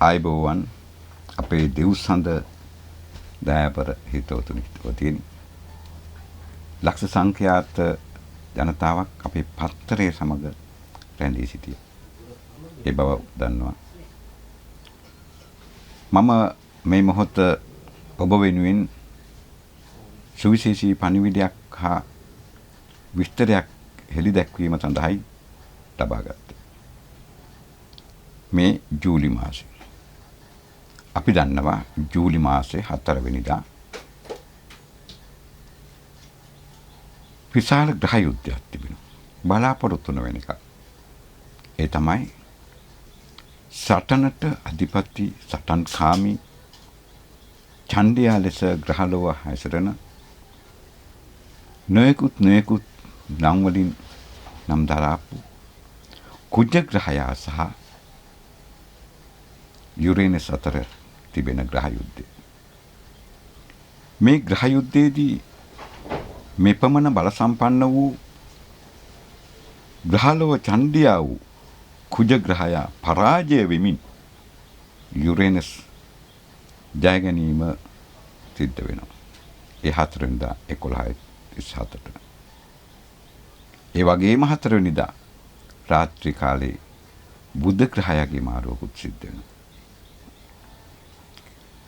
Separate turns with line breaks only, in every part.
ආයිබෝවන් අපේ දෙව්සඳ දයාපර හිතවතුනි හිතවතියනි ලක්ෂ සංඛ්‍යාත ජනතාවක් අපේ පත්තරයේ සමග රැඳී සිටිය. ඒ බව දන්නවා. මම මේ මොහොත ඔබ වෙනුවෙන් සුවිශේෂී පණිවිඩයක් හා විස්තරයක් හෙළිදැක්වීම සඳහායි ලබා ගත්තේ. මේ ජූලි මාසයේ අපි දන්නවා ජූලි මාසයේ 4 වෙනිදා විශාල ග්‍රහ යුද්ධයක් තිබෙනවා. බලාපොරොත්තු නොවන එක. ඒ තමයි සටනට අධිපති සටන්කාමී ඡණ්ඩයා ලෙස ග්‍රහලෝව හැසිරෙන නොයෙකුත් නම් වලින් නම් දරාපු කුජ ග්‍රහයා සහ යුරේනස් අතර තිබෙන ග්‍රහ යුද්ධය. මේ ග්‍රහ යුද්ධයේදී මේ පමණ බල සම්පන්න වූ ග්‍රහලෝව ඡණ්ඩයා වූ කුජ ග්‍රහයා පරාජය වෙමින් යුරේනස් ජය ගැනීම සිද්ධ වෙනවා. ඒ 4 වෙනිදා 11:37ට. ඒ වගේම 4 වෙනිදා රාත්‍රී කාලේ බුධ ග්‍රහයාගේ මාරුවකුත් සිද්ධ වෙනවා.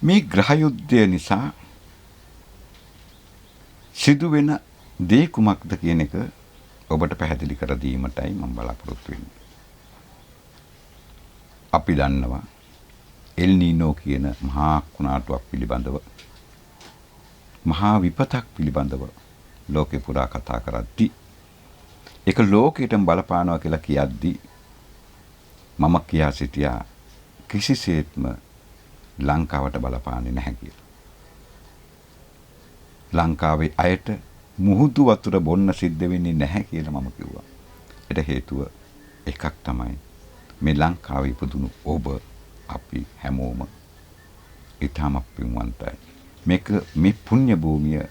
මේ ග්‍රහ යුද්ධය නිසා සිදුවෙන දේ කුමක්ද කියන එක ඔබට පැහැදිලි කර දීමටයි මම බලාපොරොත්තු වෙන්නේ. අපි දන්නවා එල් නීනෝ කියන මහා කුණාටුවක් පිළිබඳව මහා විපතක් පිළිබඳව ලෝකේ පුරා කතා කරද්දී ඒක ලෝකෙටම බලපානවා කියලා කියද්දී මම කියා සිටියා කිසිසේත්ම ලංකාවට බලපාන්නේ නැහැ කියලා. ලංකාවේ අයට මුහුදු වතුර බොන්න සිද්ධ වෙන්නේ නැහැ කියලා මම කිව්වා. ඒට හේතුව එකක් තමයි මේ ලංකාවේ ඉපදුණු ඔබ අපි හැමෝම ඊටම පින්වන්තයි. මේ පුණ්‍ය භූමිය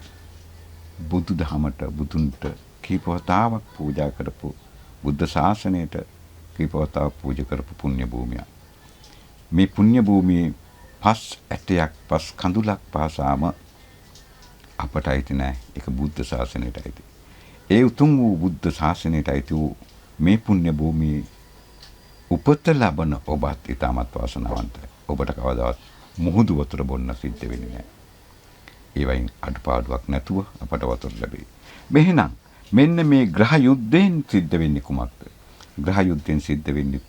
බුදුදහමට බුදුන්ට කීපවතාවක් පූජා කරපු බුද්ධ ශාසනයට කීපවතාවක් පූජා කරපු පුණ්‍ය භූමිය. මේ පුණ්‍ය භූමියේ පස් ඇටයක් පස් කඳුලක් පාසාම අපට අයිති නැහැ. ඒක බුද්ධ ශාසනයට අයිති. ඒ උතුම් වූ බුද්ධ ශාසනයට අයිති වූ මේ පුණ්‍ය භූමියේ උපත ලබන ඔබත් ඊටමත් වාසනාවන්තයි. ඔබට කවදාවත් මුහුදු වතුර බොන්න සිද්ධ වෙන්නේ නැහැ. ඒ වයින් අඩපාඩුවක් නැතුව අපට වතුර ලැබේ. මෙහෙනම් මෙන්න මේ ග්‍රහ යුද්ධයෙන් සිද්ධ වෙන්නේ කුමක්ද? ග්‍රහ යුද්ධයෙන් සිද්ධ වෙන්නේ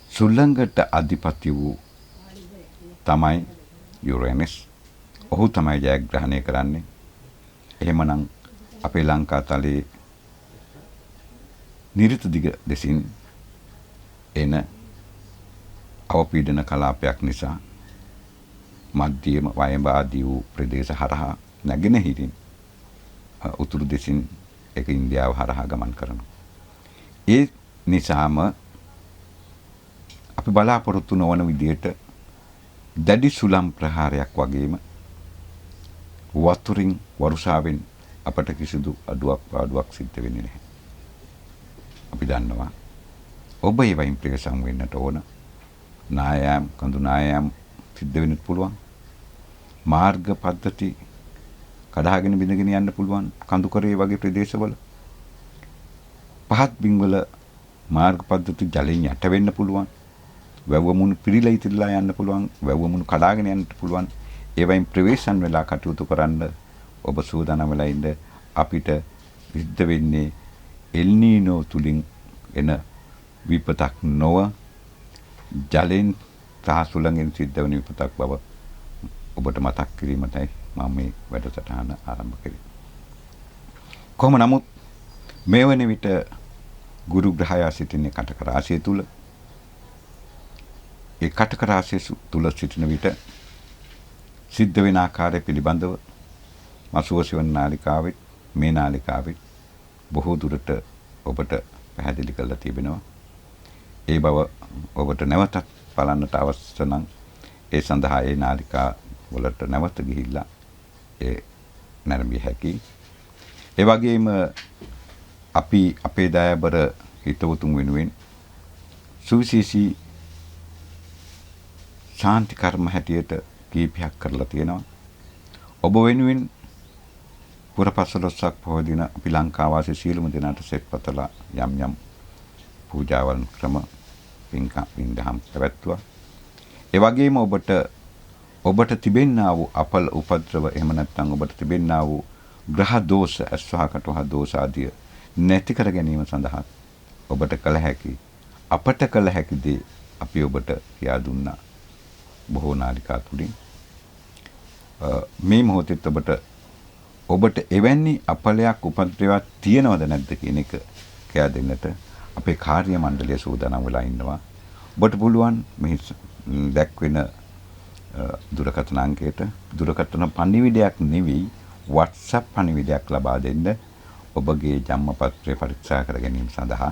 සුළඟට අධිපති වූ තමයි යුරේනස්. ඔහු තමයි ජයග්‍රහණය කරන්නේ. එහෙමනම් අපේ ලංකා තලයේ නිරිත දිග දෙසින් එන අවපීඩන කලාපයක් නිසා මධ්‍යම වයඹ ආදී වූ ප්‍රදේශ හරහා නැගෙනහිරින් උතුරු දෙසින් ඒක ඉන්දියාව හරහා ගමන් කරනවා. ඒ නිසාම අපි බලාපොරොත්තු නොවන විදිහට දැඩි සුළම් ප්‍රහාරයක් වගේම වතුරින් වරුසාවෙන් අපට කිසිදු අඩුවක් සිද්ධ වෙන්නේ නැහැ. අපි දන්නවා ඔබ ඒ වයින් ප්‍රවේශම් වෙන්නට ඕන. නායම් කඳු නායම් සිද්ධ වෙන්නත් පුළුවන්. මාර්ග පද්ධති කඩාගෙන බිඳගෙන යන්න පුළුවන් කඳු කරේ වගේ ප්‍රදේශවල. පහත් බිම්වල මාර්ග පද්ධති ජලයෙන් යට වෙන්න පුළුවන්. වැව්වමුණු පිරීලා ඉතිරිලා යන්න පුළුවන්. වැව්වමුණු කඩාගෙන යන්න පුළුවන්. ඒ වයින් ප්‍රවේශම් වෙලා කටයුතු කරන්න ඔබ සූදානම් වෙලා ඉන්න. අපිට සිද්ධ වෙන්නේ එල් නීනෝ තුලින් එන විපතක් නොව ජලෙන් සාසුලඟෙන් සිද්ධ වෙන විපතක් බව ඔබට මතක් කිරීමටයි මම මේ වැඩසටහන ආරම්භ කළේ. කොහොම නමුත් මේ වන විට ගුරු ග්‍රහයා සිටින්නේ කටක රාශිය තුල. ඒ කටක රාශිය තුල සිටින විට සිද්ධ වෙන ආකාරය පිළිබඳව මසුවසිවන නාලිකාවෙත් මේ නාලිකාවෙත් බොහෝ දුරට ඔබට පැහැදිලි කරලා තිබෙනවා. ඒ බව ඔබට නැවතත් බලන්නට අවශ්‍ය නම් ඒ සඳහා ඒ නාලිකා වලට නැවත ගිහිල්ලා ඒ නැරඹිය හැකියි. ඒ වගේම අපි අපේ දයාබර හිතවතුන් වෙනුවෙන් සුවිශේෂී ශාන්ති කර්ම හැටියට කීපයක් කරලා තියෙනවා. ඔබ වෙනුවෙන් පුරපසළොස්වක පොහොය දින අපි ලංකාවාසී සියලුම දෙනාට සෙත්පතලා යම් යම් පූජාවන් ක්‍රම පින්දහම් පැවැත්වුවා. ඒ වගේම ඔබට තිබෙන්නා වූ අපල උපද්‍රව එහෙම නැත්නම් ඔබට තිබෙන්නා වූ ග්‍රහ දෝෂ අස්වහකටහ දෝෂ ආදිය නැති කර ගැනීම සඳහා ඔබට කළ හැකි අපට කළ හැකි දේ අපි ඔබට කියා දුන්නා බොහෝ නාලිකා තුලින්. මේ මොහොතේ ඔබට එවැනි අපලයක් උපද්‍රවයක් තියෙනවද නැද්ද කියන එක කියා දෙන්නට අපේ කාර්ය මණ්ඩලය සූදානම් වෙලා ඉන්නවා. ඔබට පුළුවන් මේ දැක්වෙන දුරකථන අංකයට දුරකථන පණිවිඩයක් නෙවෙයි WhatsApp පණිවිඩයක් ලබා දෙන්න ඔබගේ ජන්මපත්‍රය පරීක්ෂා කර ගැනීම සඳහා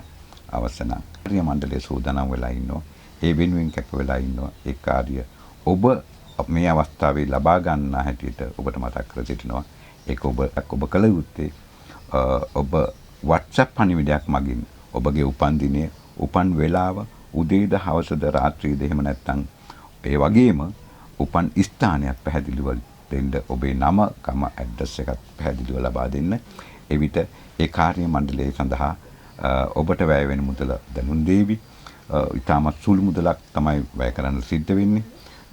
අවසන කාර්ය මණ්ඩලය සූදානම් වෙලා ඉන්නවා. ඒ වෙනුවෙන් කැප වෙලා ඉන්නවා. ඒ කාර්ය ඔබ මේ අවස්ථාවේ ලබා ගන්න හැටියට ඔබට මතක් කර සිටිනවා. ඒක ඔබ කළ යුත්තේ ඔබ WhatsApp පණිවිඩයක් මගින් ඔබගේ උපන්දිනය උපන් වේලාව උදේද හවසද රාත්‍රියේද එහෙම නැත්නම් ඒ වගේම උපන් ස්ථානයක් පැහැදිලිව දෙන්න ඔබේ නම කම ඇඩ්‍රස් එකත් පැහැදිලිව ලබා දෙන්න. එවිට ඒ කාර්ය මණ්ඩලය සඳහා ඔබට වැය වෙන මුදල දැනුම් දේවි. ඊටමත් සුළු මුදලක් තමයි වැය කරන්න සිද්ධ වෙන්නේ.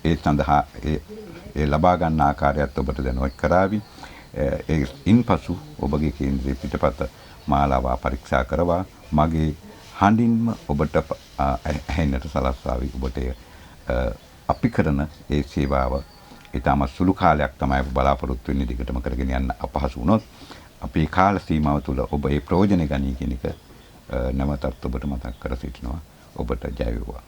ඒ සඳහා ඒ ලබා ගන්න ආකාරයත් ඔබට දැනුවත් කරાવી. ඉන්පසු ඔබගේ කේන්ද්‍රයේ පිටපත මාලාව පරීක්ෂා කරවා මගේ හඬින්ම ඔබට ඇහෙන්නට සලස්වාවි. ඔබට අපි කරන ඒ සේවාව ඊටමත් සුළු කාලයක් තමයි බලාපොරොත්තු වෙන්නේ. දිගටම කරගෙන යන්න අපහසු වුණොත් අපේ කාල සීමාව තුළ ඔබ ඒ ප්‍රයෝජන ගනී කියන එක නැවතත් ඔබට මතක් කර සිටිනවා. ඔබට ජය වේවා.